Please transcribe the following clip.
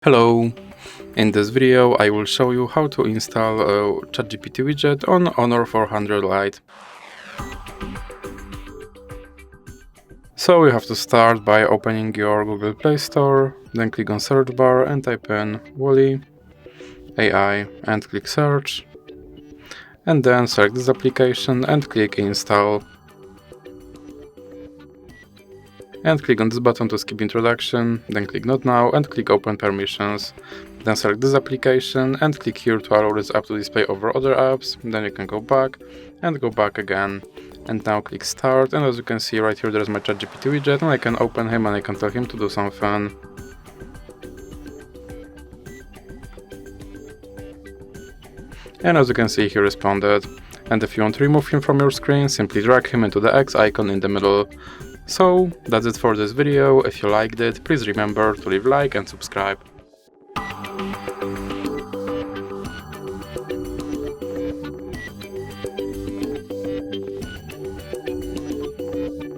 Hello! In this video I will show you how to install a ChatGPT widget on Honor 400 Lite. So you have to start by opening your Google Play Store, then click on search bar and type in Wally AI and click search, and then select this application and click install. And click on this button to skip introduction, then click not now and click open permissions. Then select this application and click here to allow this app to display over other apps. Then you can go back and go back again. And now click start, and as you can see right here there is my ChatGPT widget, and I can open him and I can tell him to do something. And as you can see, he responded. And if you want to remove him from your screen, simply drag him into the X icon in the middle. So that's it for this video. If you liked it, please remember to leave a like and subscribe.